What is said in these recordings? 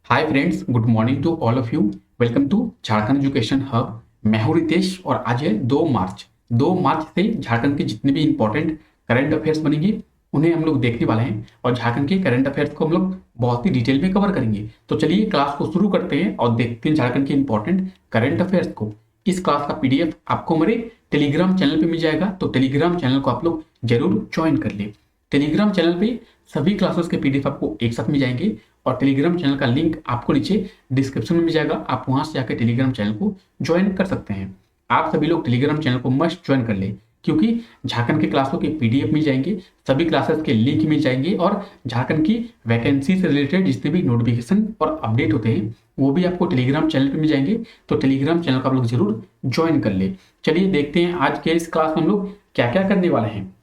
Hi friends, good morning to all of you. Welcome to Jharkhand education hub. मैं हूं रितेश और आज है 2 मार्च। 2 मार्च से झारखंड के जितने भी इंपॉर्टेंट करंट अफेयर्स बनेंगे उन्हें हम लोग देखने वाले हैं और झारखंड के करंट अफेयर्स को हम लोग बहुत ही डिटेल में कवर करेंगे। तो चलिए क्लास को शुरू करते हैं और देखते हैं झारखंड के इंपॉर्टेंट करंट अफेयर्स को। इस क्लास का पीडीएफ आपको हमारे टेलीग्राम चैनल पे मिल जाएगा, तो टेलीग्राम चैनल को आप लोग जरूर ज्वाइन कर ले। टेलीग्राम चैनल पे सभी क्लासेस के पीडीएफ आपको एक साथ मिल जाएंगे और टेलीग्राम चैनल का लिंक आपको नीचे डिस्क्रिप्शन में मिल जाएगा। आप वहां से जाकर टेलीग्राम चैनल को ज्वाइन कर सकते हैं। आप सभी लोग टेलीग्राम चैनल को मस्ट ज्वाइन कर ले, क्योंकि झारखंड के क्लासों के पीडीएफ मिल जाएंगे, सभी क्लासेस के लिंक मिल जाएंगे और झारखंड की वैकेंसी से रिलेटेड जितने भी नोटिफिकेशन और अपडेट होते हैं वो भी आपको टेलीग्राम चैनल पर मिल जाएंगे। तो टेलीग्राम चैनल को आप लोग जरूर ज्वाइन कर ले। चलिए देखते हैं आज के इस क्लास में हम लोग क्या क्या करने वाले हैं।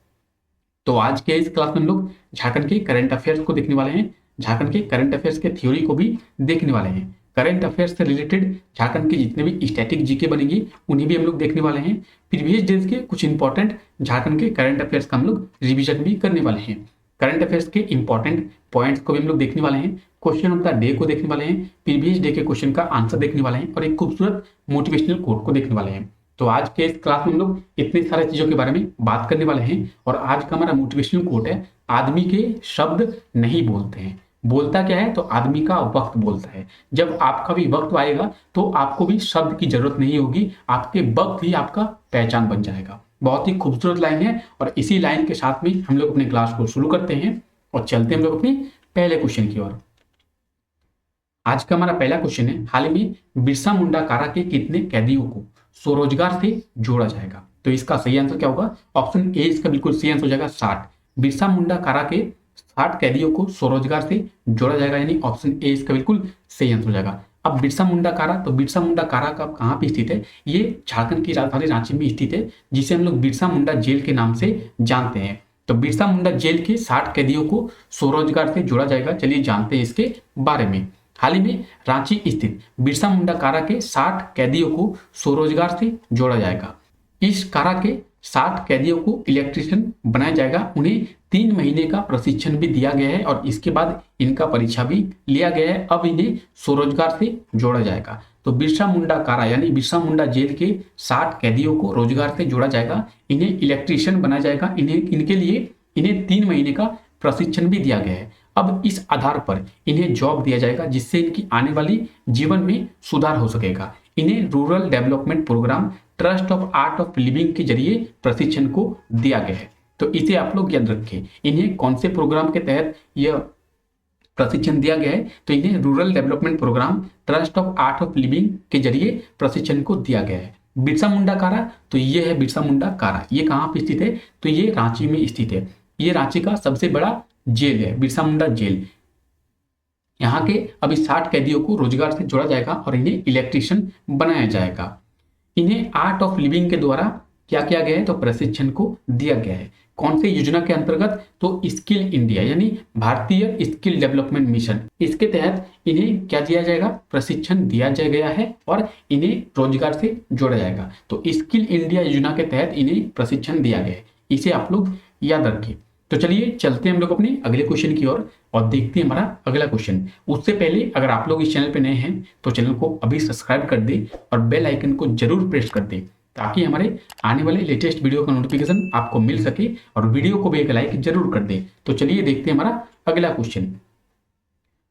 तो आज के इस क्लास में हम लोग झारखंड के करंट अफेयर्स को देखने वाले हैं, झारखंड के करंट अफेयर्स के थ्योरी को भी देखने वाले हैं। करंट अफेयर्स से रिलेटेड झारखंड के जितने भी स्टैटिक जीके बनेंगे उन्हें भी हम लोग देखने वाले हैं। प्रीवियस डेज के कुछ इंपॉर्टेंट झारखंड के करंट अफेयर्स का हम लोग रिविजन भी करने वाले हैं। करंट अफेयर्स के इंपॉर्टेंट पॉइंट्स को भी हम लोग देखने वाले हैं। क्वेश्चन ऑफ द डे को देखने वाले हैं, प्रीवियस डे के क्वेश्चन का आंसर देखने वाले हैं और एक खूबसूरत मोटिवेशनल कोट को देखने वाले हैं। तो आज के इस क्लास में हम लोग इतनी सारी चीजों के बारे में बात करने वाले हैं और आज का हमारा मोटिवेशनल कोट है, आदमी के शब्द नहीं बोलते हैं, बोलता क्या है तो आदमी का वक्त बोलता है। जब आपका भी वक्त आएगा तो आपको भी शब्द की जरूरत नहीं होगी, आपके वक्त ही आपका पहचान बन जाएगा। बहुत ही खूबसूरत लाइन है और इसी लाइन के साथ में हम लोग अपने क्लास को शुरू करते हैं और चलते हैं हम लोग अपने पहले क्वेश्चन की ओर। आज का हमारा पहला क्वेश्चन है, हाल ही में बिरसा मुंडा कारा के कितने कैदियों को स्वरोजगार से जोड़ा जाएगा? तो इसका सही आंसर क्या होगा? ऑप्शन ए इसका बिल्कुल सही आंसर हो जाएगा 60। बिरसा मुंडा कारा के 60 कैदियों को स्वरोजगार से जोड़ा जाएगा, यानी ऑप्शन ए इसका बिल्कुल सही आंसर हो जाएगा। अब बिरसा मुंडा कारा, तो बिरसा मुंडा कारा का कहाँ पे स्थित है? ये झारखंड की राजधानी रांची में स्थित है, जिसे हम लोग बिरसा मुंडा जेल के नाम से जानते हैं। तो बिरसा मुंडा जेल के 60 कैदियों को स्वरोजगार से जोड़ा जाएगा। चलिए जानते हैं इसके बारे में। हाल ही में रांची स्थित बिरसा मुंडा कारा के 60 कैदियों को स्वरोजगार से जोड़ा जाएगा। इस कारा के 60 कैदियों को इलेक्ट्रिशियन बनाया जाएगा। उन्हें 3 महीने का प्रशिक्षण भी दिया गया है और इसके बाद इनका परीक्षा भी लिया गया है। अब इन्हें स्वरोजगार से जोड़ा जाएगा। तो बिरसा मुंडा कारा यानी बिरसा मुंडा जेल के 60 कैदियों को रोजगार से जोड़ा जाएगा, इन्हें इलेक्ट्रिशियन बनाया जाएगा, इनके लिए इन्हें 3 महीने का प्रशिक्षण भी दिया गया है। अब इस आधार पर इन्हें जॉब दिया जाएगा, जिससे इनकी आने वाली जीवन में सुधार हो सकेगा। इन्हें rural development programme trust of art of living के जरिए प्रशिक्षण को दिया गया है। तो इसे आप लोग याद रखें। इन्हें कौन से प्रोग्राम के तहत यह प्रशिक्षण दिया गया है? तो इन्हें rural development programme trust of art of living के जरिए प्रशिक्षण को दिया गया है। बिरसा मुंडा कारा, तो ये है बिरसा मुंडा कारा। ये कहाँ पे स्थित है? तो ये रांची में स्थित है। ये रांची का सबसे बड़ा जेल है, बिरसा मुंडा जेल। यहाँ के अभी 60 कैदियों को रोजगार से जोड़ा जाएगा और इन्हें इलेक्ट्रिशियन बनाया जाएगा। इन्हें आर्ट ऑफ लिविंग के द्वारा क्या किया गया है? तो प्रशिक्षण को दिया गया है। कौन से योजना के अंतर्गत? तो स्किल इंडिया यानी भारतीय स्किल डेवलपमेंट मिशन, इसके तहत इन्हें क्या दिया जाएगा? प्रशिक्षण दिया गया है और इन्हें रोजगार से जोड़ा जाएगा। तो स्किल इंडिया योजना के तहत इन्हें प्रशिक्षण दिया गया है, इसे आप लोग याद रखिए। तो चलिए चलते हैं हम लोग अपने अगले क्वेश्चन की ओर और देखते हैं हमारा अगला क्वेश्चन। उससे पहले अगर आप लोग इस चैनल पे नए हैं तो चैनल को अभी सब्सक्राइब कर दे और बेल आइकन को जरूर प्रेस कर दे, ताकि हमारे आने वाले लेटेस्ट वीडियो का नोटिफिकेशन आपको मिल सके और वीडियो को भी एक लाइक जरूर कर दे। तो चलिए देखते हैं हमारा अगला क्वेश्चन।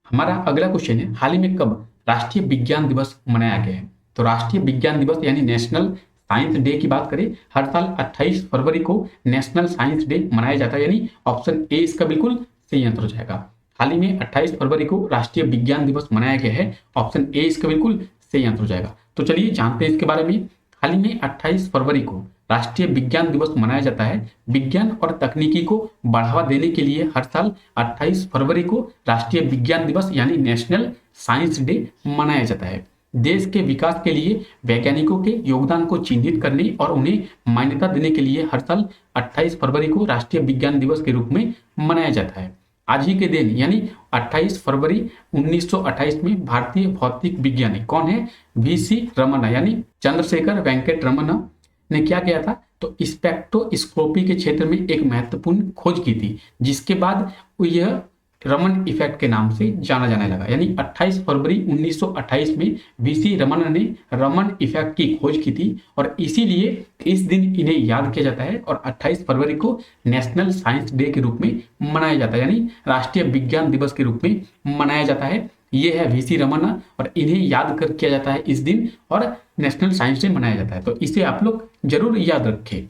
हमारा अगला क्वेश्चन है, हाल ही में कब राष्ट्रीय विज्ञान दिवस मनाया गया है? तो राष्ट्रीय विज्ञान दिवस यानी नेशनल साइंस डे की बात करें, हर साल 28 फरवरी को नेशनल साइंस डे मनाया जाता है, यानी ऑप्शन ए इसका बिल्कुल सही आंसर हो जाएगा। हाल ही में 28 फरवरी को राष्ट्रीय विज्ञान दिवस मनाया गया है, ऑप्शन ए इसका बिल्कुल सही आंसर हो जाएगा। तो चलिए जानते हैं इसके बारे में। हाल ही में 28 फरवरी को राष्ट्रीय विज्ञान दिवस मनाया जाता है। विज्ञान और तकनीकी को बढ़ावा देने के लिए हर साल 28 फरवरी को राष्ट्रीय विज्ञान दिवस यानी नेशनल साइंस डे मनाया जाता है। देश के विकास के लिए वैज्ञानिकों के योगदान को चिन्हित करने और उन्हें मान्यता देने के लिए हर साल 28 फरवरी को राष्ट्रीय विज्ञान दिवस के रूप में मनाया जाता है। आज ही के दिन यानी 28 फरवरी 1928 में भारतीय भौतिक विज्ञानी कौन है? वीसी रमन यानी चंद्रशेखर वेंकट रमन ने क्या किया था? तो स्पेक्ट्रोस्कोपी के क्षेत्र में एक महत्वपूर्ण खोज की थी, जिसके बाद यह रमन इफेक्ट के नाम से जाना जाने लगा। यानी 28 फरवरी 1928 में वीसी रमन ने रमन इफेक्ट की खोज की थी और इसीलिए इस दिन इन्हें याद किया जाता है और 28 फरवरी को नेशनल साइंस डे के रूप में मनाया जाता है, यानी राष्ट्रीय विज्ञान दिवस के रूप में मनाया जाता है। ये है वीसी रमन और इन्हें याद कर किया जाता है इस दिन और नेशनल साइंस डे मनाया जाता है। तो इसे आप लोग जरूर याद रखें।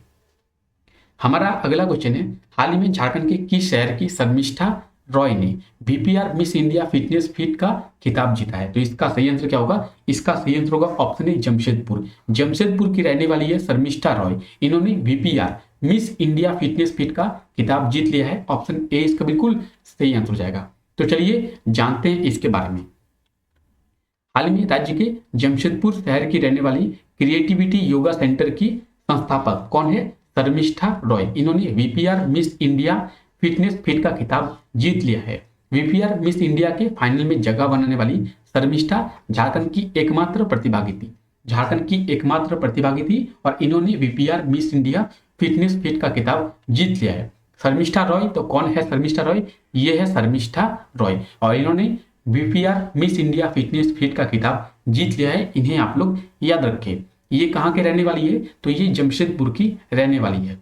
हमारा अगला क्वेश्चन है, हाल ही में झारखंड के किस शहर की शर्मिष्ठा रॉय ने BPR miss India fitness feet का खिताब जीता है? तो इसका सही आंसर क्या होगा? इसका सही आंसर होगा ऑप्शन ए जमशेदपुर। जमशेदपुर की रहने वाली है शर्मिष्ठा रॉय। इन्होंने BPR miss India fitness feet का खिताब जीत लिया है। ऑप्शन ए इसका बिल्कुल सही आंसर हो जाएगा। तो चलिए जानते हैं इसके बारे में। हाल ही में राज्य के जमशेदपुर शहर की रहने वाली क्रिएटिविटी योगा सेंटर की संस्थापक कौन है? शर्मिष्ठा रॉय। इन्होंने VPR miss India fitness feet का खिताब जीत लिया है। वीपीआर मिस इंडिया के फाइनल में जगह बनाने वाली शर्मिष्ठा झारखंड की एकमात्र प्रतिभागी थी। झारखंड की एकमात्र प्रतिभागी थी और इन्होंने VPR miss India fitness feet का खिताब जीत लिया है। शर्मिष्ठा रॉय, तो कौन है शर्मिष्ठा रॉय? ये है शर्मिष्ठा रॉय और इन्होंने BPR miss India fitness feet का खिताब जीत लिया है। इन्हें आप लोग याद रखें। ये कहाँ के रहने वाली है? तो ये जमशेदपुर की रहने वाली है।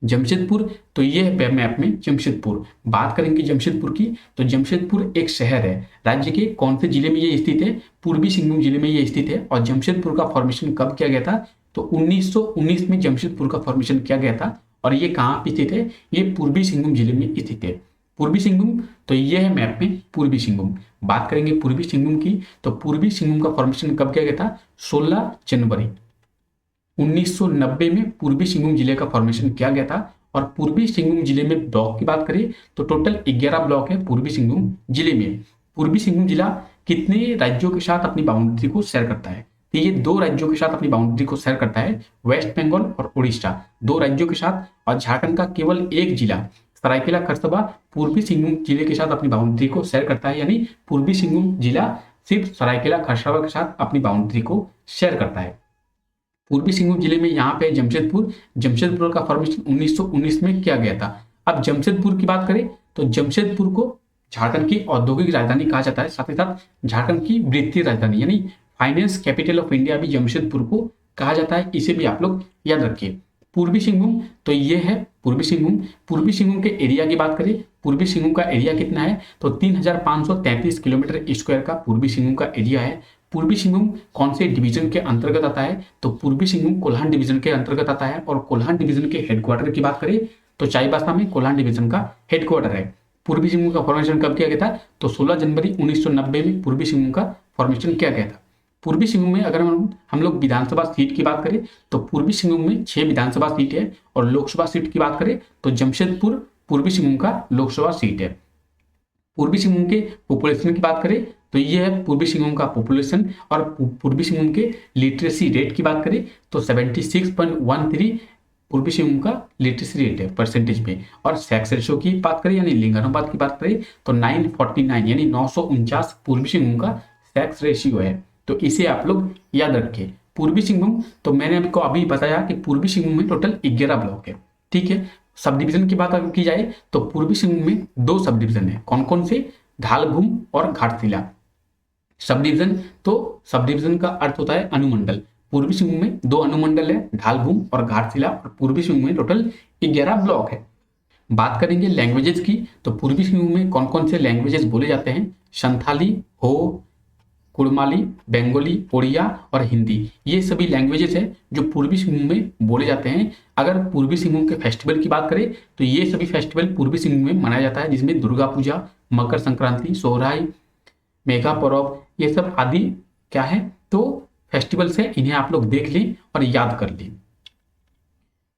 जमशेदपुर, तो ये है मैप में जमशेदपुर। बात करेंगे जमशेदपुर की, तो जमशेदपुर एक शहर है। राज्य के कौन से जिले में ये स्थित है? पूर्वी सिंहभूम जिले में ये स्थित है। और जमशेदपुर का फॉर्मेशन कब किया गया था? तो 1919 में जमशेदपुर का फॉर्मेशन किया गया था। और ये कहाँ पे स्थित है? ये पूर्वी सिंहभूम जिले में स्थित है। पूर्वी सिंहभूम, तो ये है मैप में पूर्वी सिंहभूम। बात करेंगे पूर्वी सिंहभूम की, तो पूर्वी सिंहभूम का फॉर्मेशन कब किया गया था? 16 जनवरी 1990 में पूर्वी सिंहभूम जिले का फॉर्मेशन किया गया था। और पूर्वी सिंहभूम जिले में ब्लॉक की बात करें तो टोटल 11 ब्लॉक है पूर्वी सिंहभूम जिले में। पूर्वी सिंहभूम जिला कितने राज्यों के साथ अपनी बाउंड्री को शेयर करता है? तो ये 2 राज्यों के साथ अपनी बाउंड्री को शेयर करता है, वेस्ट बंगाल और उड़ीसा, 2 राज्यों के साथ। और झारखंड का केवल एक जिला सरायकेला खरसावां पूर्वी सिंहभूम जिले के साथ अपनी बाउंड्री को शेयर करता है। यानी पूर्वी सिंहभूम जिला सिर्फ सरायकेला खरसावां के साथ अपनी बाउंड्री को शेयर करता है। पूर्वी सिंहभूम जिले में यहाँ पे जमशेदपुर, जमशेदपुर का फॉर्मेशन 1919 में किया गया था। अब जमशेदपुर की बात करें तो जमशेदपुर को झारखंड की औद्योगिक राजधानी कहा जाता है, साथ ही साथ झारखंड की वित्तीय राजधानी यानी फाइनेंस कैपिटल ऑफ इंडिया भी जमशेदपुर को कहा जाता है। इसे भी आप लोग याद रखिए। पूर्वी सिंहभूम, तो ये है पूर्वी सिंहभूम। पूर्वी सिंहभूम के एरिया की बात करें, पूर्वी सिंहभूम का एरिया कितना है? तो 3533 किलोमीटर स्क्वायर का पूर्वी सिंहभूम का एरिया है। पूर्वी सिंहभूम कौन से डिवीजन के अंतर्गत आता है? तो पूर्वी सिंहभूम कोल्हान डिवीजन के अंतर्गत आता है। और कोल्हान डिवीजन के हेडक्वार्टर की बात करें तो चाईबासा में कोल्हान डिवीजन का हेडक्वार्टर है। पूर्वी सिंहभूम का फॉर्मेशन कब किया गया था? तो 16 जनवरी 1990 में पूर्वी सिंहभूम का फॉर्मेशन किया गया था। पूर्वी सिंहभूम में अगर हम लोग विधानसभा सीट की बात करें तो पूर्वी सिंहभूम में 6 विधानसभा सीट है। और लोकसभा सीट की बात करें तो जमशेदपुर पूर्वी सिंहभूम का लोकसभा सीट है। पूर्वी सिंहभूम के पॉपुलेशन की बात करें तो ये है पूर्वी सिंहभूम का पॉपुलेशन। और पूर्वी सिंहभूम के लिटरेसी रेट की बात करें तो 76.13 पूर्वी सिंहभूम का लिटरेसी रेट है परसेंटेज में। और सेक्स रेशियो की बात करें यानी लिंगानुपात की बात करें तो 949 यानी 949 पूर्वी सिंहभूम का सेक्स रेशियो है। तो इसे आप लोग याद रखें। पूर्वी सिंहभूम, तो मैंने आपको अभी बताया कि पूर्वी सिंहभूम में टोटल 11 ब्लॉक है, ठीक है। सब डिवीजन की बात अगर की जाए तो पूर्वी सिंहभूम में 2 सब डिवीजन है। कौन कौन से? ढालभूम और घाटशिला। सब डिवीजन, तो सब डिवीजन का अर्थ होता है अनुमंडल। पूर्वी सिंहभूम में 2 अनुमंडल है, ढालभूम और घाटशिला। और पूर्वी सिंहभूम में टोटल 11 ब्लॉक है। बात करेंगे लैंग्वेजेस की, तो पूर्वी सिंहभूम में कौन कौन से लैंग्वेजेस बोले जाते हैं? संथाली, हो, कुड़माली, बंगाली, ओडिया और हिंदी, ये सभी लैंग्वेजेस है जो पूर्वी सिंहभूम में बोले जाते हैं। अगर पूर्वी सिंहभूम के फेस्टिवल की बात करें तो ये सभी फेस्टिवल पूर्वी सिंहभूम में मनाया जाता है, जिसमें दुर्गा पूजा, मकर संक्रांति, सोहराई, मेघा पर्व, ये सब आदि क्या है तो फेस्टिवल्स है। इन्हें आप लोग देख लें और याद कर लें।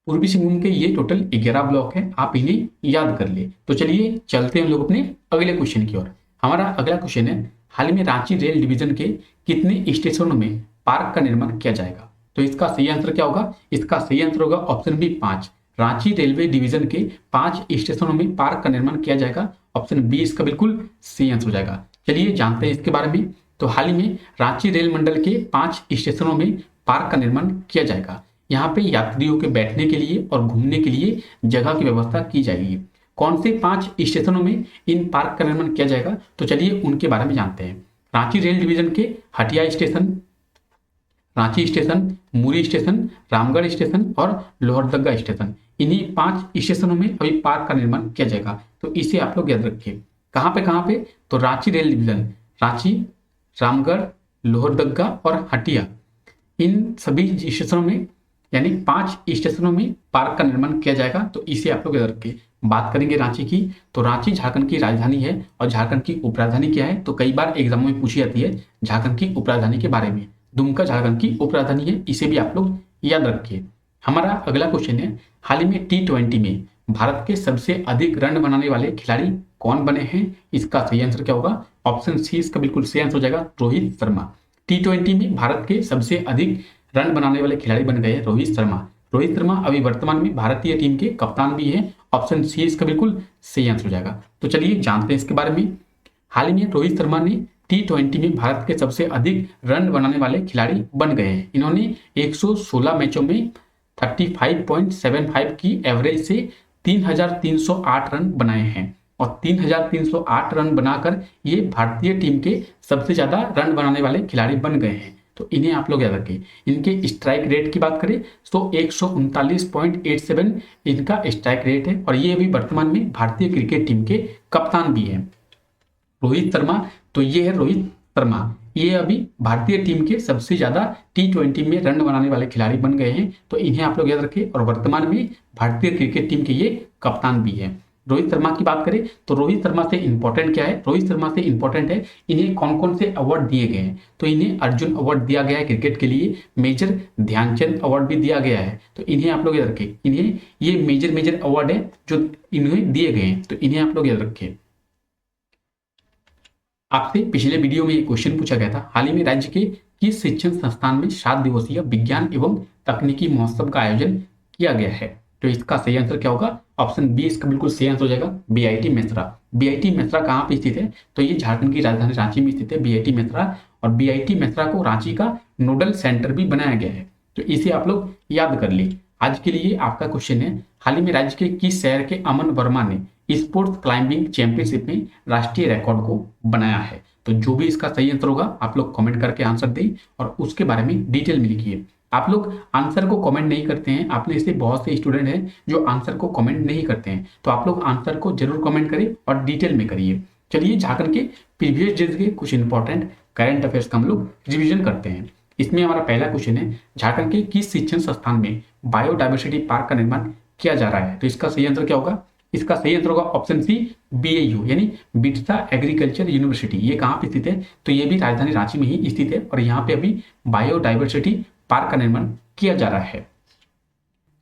पूर्वी सिंहभूम के ये टोटल 11 ब्लॉक है, आप इन्हें याद कर ले। तो चलिए चलते हैं हम लोग अपने अगले क्वेश्चन की ओर। हमारा अगला क्वेश्चन है, हाल ही में रांची रेल डिवीजन के कितने स्टेशनों में पार्क का निर्माण किया जाएगा? तो इसका सही आंसर क्या होगा? इसका सही आंसर होगा option B 5। Ranchi railway division के 5 स्टेशनों में पार्क का निर्माण किया जाएगा। ऑप्शन बी इसका बिल्कुल सही आंसर हो जाएगा। चलिए जानते हैं इसके बारे में। तो हाल ही में रांची रेल मंडल के 5 स्टेशनों में पार्क का निर्माण किया जाएगा। यहाँ पे यात्रियों के बैठने के लिए और घूमने के लिए जगह की व्यवस्था की जाएगी। कौन से 5 स्टेशनों में इन पार्क का निर्माण किया जाएगा, तो चलिए उनके बारे में जानते हैं। रांची रेल डिवीजन के हटिया स्टेशन, रांची स्टेशन, मुरी स्टेशन, रामगढ़ स्टेशन और लोहरदगा स्टेशन, इन्हीं 5 स्टेशनों में अभी पार्क का निर्माण किया जाएगा। तो इसे आप लोग याद रखिए। कहाँ पे? तो रांची रेल डिवीजन, रांची, रामगढ़, लोहरदगा और हटिया, इन सभी स्टेशनों में यानी 5 स्टेशनों में पार्क का निर्माण किया जाएगा। तो इसे आप लोग याद रखिए। बात करेंगे रांची की, तो रांची झारखंड की राजधानी है और झारखंड की उपराजधानी क्या है, तो कई बार एग्जाम में पूछी जाती है झारखंड की उपराजधानी के बारे में। दुमका झारखंड की उपराजधानी है, इसे भी आप लोग याद रखिए। हमारा अगला क्वेश्चन है, हाल ही में T20 में भारत के सबसे अधिक रन बनाने वाले खिलाड़ी कौन बने हैं? इसका सही आंसर क्या होगा? ऑप्शन सी इसका बिल्कुल सही आंसर हो जाएगा, रोहित शर्मा। T20 में भारत के सबसे अधिक रन बनाने वाले खिलाड़ी बन गए रोहित शर्मा। रोहित शर्मा अभी वर्तमान में भारतीय टीम के कप्तान भी हैं। ऑप्शन सी इसका बिल्कुल सही आंसर हो जाएगा। तो चलिए जानते हैं इसके बारे में। हाल ही में रोहित शर्मा ने T20 में भारत के सबसे अधिक रन बनाने वाले खिलाड़ी बन गए हैं। इन्होंने 116 मैचों में 35.75 की एवरेज से 3,308 रन बनाए हैं और 3,308 रन बनाकर ये भारतीय टीम के सबसे ज्यादा रन बनाने वाले खिलाड़ी बन गए हैं। तो इन्हें आप लोग याद रखें। इनके स्ट्राइक रेट की बात करें तो 139.87 इनका स्ट्राइक रेट है और ये अभी वर्तमान में भारतीय क्रिकेट टीम के कप्तान भी हैं। रोहित शर्मा, तो ये है रोहित शर्मा, ये अभी भारतीय टीम के सबसे ज्यादा T20 में रन बनाने वाले खिलाड़ी बन गए हैं। तो इन्हें आप लोग याद रखें और वर्तमान में भारतीय क्रिकेट टीम के ये कप्तान भी हैं। रोहित शर्मा की बात करें तो रोहित शर्मा से इंपॉर्टेंट क्या है? रोहित शर्मा से इंपॉर्टेंट है इन्हें कौन कौन से अवार्ड दिए गए हैं। तो इन्हें अर्जुन अवार्ड दिया गया है क्रिकेट के लिए, मेजर ध्यानचंद अवार्ड भी दिया गया है। तो इन्हें आप लोग याद रखें। इन्हें ये मेजर अवार्ड है जो इन्हें दिए गए हैं, तो इन्हें आप लोग याद रखें। आपसे पिछले वीडियो में एक क्वेश्चन पूछा गया था, हाल ही में राज्य के किस शिक्षण संस्थान में 7 दिवसीय विज्ञान एवं तकनीकी महोत्सव का आयोजन किया गया है? तो इसका सही आंसर क्या होगा? ऑप्शन बी इसका बिल्कुल सही आंसर हो जाएगा, BIT मेसरा। BIT मेसरा कहाँ पे स्थित है? तो ये झारखंड की राजधानी रांची में स्थित है BIT मेसरा, और BIT मेसरा को रांची का नोडल सेंटर भी बनाया गया है। तो इसे आप लोग याद कर ले। आज के लिए आपका क्वेश्चन है, हाल ही में राज्य के किस शहर के अमन वर्मा ने स्पोर्ट्स क्लाइंबिंग चैंपियनशिप में राष्ट्रीय रिकॉर्ड को बनाया है? तो जो भी इसका सही आंसर होगा आप लोग कमेंट करके आंसर दें और उसके बारे में डिटेल में लिखिए। आप लोग आंसर को कमेंट नहीं करते हैं, आपने ऐसे बहुत से स्टूडेंट हैं जो आंसर को कमेंट नहीं करते हैं, तो आप लोग आंसर को जरूर कमेंट करें और डिटेल में करिए। चलिए झारखंड के प्रीवियस डेज के कुछ इंपॉर्टेंट करंट अफेयर्स का हम लोग रिविजन करते हैं। इसमें हमारा पहला क्वेश्चन है, झारखंड के किस शिक्षण संस्थान में बायोडाइवर्सिटी पार्क का निर्माण किया जा रहा है? तो इसका सही आंसर क्या होगा? इसका सही आंसर होगा ऑप्शन सी, BAU यानी बिरसा एग्रीकल्चर यूनिवर्सिटी। ये कहाँ पे स्थित है? तो ये भी राजधानी रांची में ही स्थित है और यहाँ पे अभी बायोडाइवर्सिटी पार्क का निर्माण किया जा रहा है।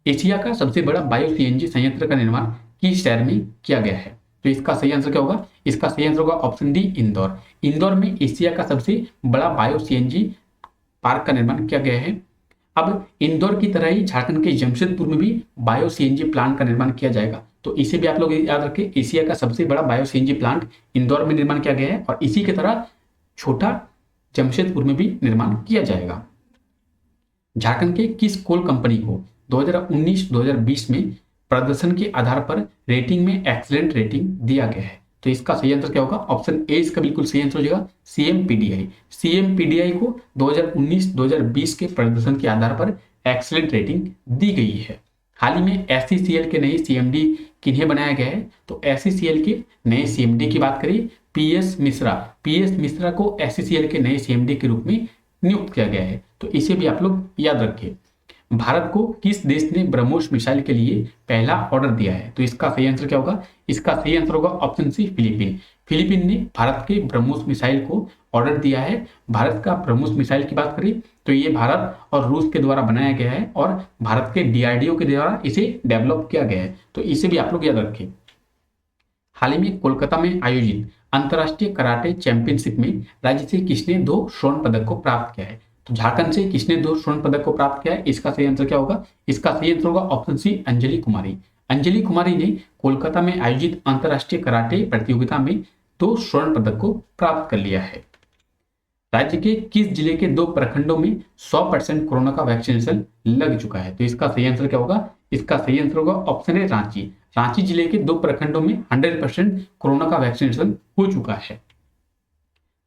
एशिया का सबसे बड़ा बायो CNG संयंत्र का निर्माण किस शहर में किया गया है? तो इसका सही आंसर क्या होगा? इसका सही आंसर होगा ऑप्शन डी, इंदौर। इंदौर में एशिया का सबसे बड़ा बायो CNG पार्क का निर्माण किया गया है। अब इंदौर की तरह ही झारखंड के जमशेदपुर में भी बायो CNG प्लांट का निर्माण किया जाएगा। तो इसे भी आप लोग याद रखें, एशिया का सबसे बड़ा बायो CNG प्लांट इंदौर में निर्माण किया गया है और इसी की तरह छोटा जमशेदपुर में भी निर्माण किया जाएगा। झारखंड के किस कोल कंपनी को 2019-2020 में प्रदर्शन के आधार पर रेटिंग में एक्सीलेंट रेटिंग दिया गया है? तो इसका सही आंसर क्या होगा? ऑप्शन ए इसका बिल्कुल सही आंसर हो जाएगा, CMPDI। CMPDI को 2019-2020 के प्रदर्शन के आधार पर एक्सीलेंट रेटिंग दी गई है। हाल ही में SCCL के नए CMD किन्हें बनाया गया है? तो SCCL के नए CMD की बात करें PS मिश्रा। PS मिश्रा को SCCL के नए CMD के रूप में नियुक्त किया गया है। तो इसे भी आप लोग याद रखिए। भारत को किस देश ने ब्रह्मोस मिसाइल के लिए पहला ऑर्डर दिया है? तो इसका सही आंसर क्या होगा? इसका सही आंसर होगा ऑप्शन सी, फिलीपीन। फिलीपीन ने भारत के ब्रह्मोस मिसाइल को ऑर्डर दिया है। भारत का ब्रह्मोस मिसाइल की बात करें तो ये भारत और रूस के द्वारा बनाया गया है और भारत के DRDO के द्वारा इसे डेवलप किया गया है। तो इसे भी आप लोग याद रखें। हाल ही में कोलकाता में आयोजित अंतर्राष्ट्रीय कराटे चैंपियनशिप में राज्य से किसने 2 स्वर्ण पदक को प्राप्त किया है? तो झारखंड से किसने 2 स्वर्ण पदक को प्राप्त किया है? इसका सही आंसर क्या होगा? इसका सही आंसर होगा ऑप्शन सी, अंजलि कुमारी। अंजलि कुमारी ने कोलकाता में आयोजित अंतर्राष्ट्रीय कराटे प्रतियोगिता में 2 स्वर्ण पदक को प्राप्त कर लिया है। राज्य के किस जिले के 2 प्रखंडों में 100% कोरोना का वैक्सीनेशन लग चुका है? तो इसका सही आंसर क्या होगा? इसका सही आंसर होगा ऑप्शन ए, रांची। रांची जिले के 2 प्रखंडों में 100% कोरोना का वैक्सीनेशन हो चुका है।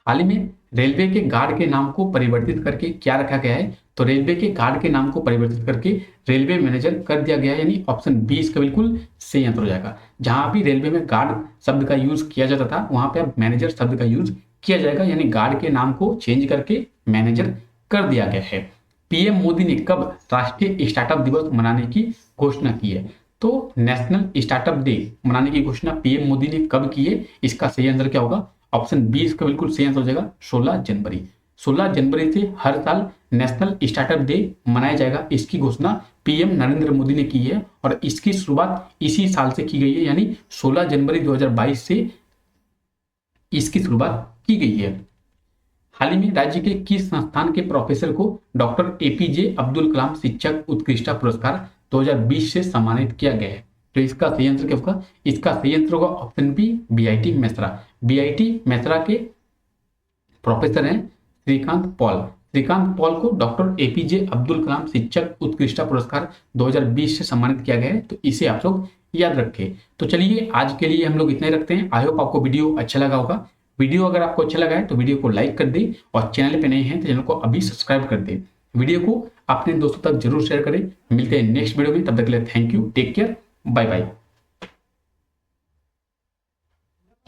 हाल ही में रेलवे के गार्ड के नाम को परिवर्तित करके क्या रखा गया है, तो रेलवे के गार्ड के नाम को परिवर्तित करके रेलवे मैनेजर कर दिया गया है, यानी ऑप्शन बी इसका बिल्कुल सही आंसर हो जाएगा। जहां भी रेलवे में गार्ड शब्द का यूज किया जाता था वहां पे अब मैनेजर शब्द का यूज किया जाएगा, यानी गार्ड के नाम को चेंज करके मैनेजर कर दिया गया है। पीएम मोदी ने कब राष्ट्रीय स्टार्टअप दिवस मनाने की घोषणा की है, तो नेशनल स्टार्टअप डे मनाने की घोषणा पीएम मोदी ने कब की है, इसका सही आंसर क्या होगा, ऑप्शन बी इसका बिल्कुल सही आंसर हो जाएगा 16 जनवरी। 16 जनवरी से हर साल नेशनल स्टार्टअप डे मनाया जाएगा, इसकी घोषणा पीएम नरेंद्र मोदी ने की है और इसकी शुरुआत इसी साल से की गई है, यानी 16 जनवरी 2022 से इसकी शुरुआत की गई है। हाल ही में राज्य के किस संस्थान के प्रोफेसर को डॉक्टर एपीजे अब्दुल कलाम शिक्षक उत्कृष्टता पुरस्कार 2020 से सम्मानित किया गया है, तो इसका सही आंसर क्या होगा, इसका सही आंसर होगा option B BIT Mesra. BIT Mesra के प्रोफेसर हैं श्रीकांत पॉल। श्रीकांत पॉल को डॉक्टर एपीजे अब्दुल कलाम शिक्षक उत्कृष्टता पुरस्कार 2020 से सम्मानित किया गया है, तो इसे आप लोग याद रखें। तो चलिए आज के लिए हम लोग इतना ही रखते हैं। आई होप आपको वीडियो अच्छा लगा होगा। वीडियो अगर आपको अच्छा लगा है तो वीडियो को लाइक कर दें और चैनल पे नए हैं तो चैनल को अभी सब्सक्राइब कर दें। वीडियो को अपने दोस्तों तक जरूर शेयर करें। मिलते हैं नेक्स्ट वीडियो में, तब तक के लिए thank you, take care, bye bye.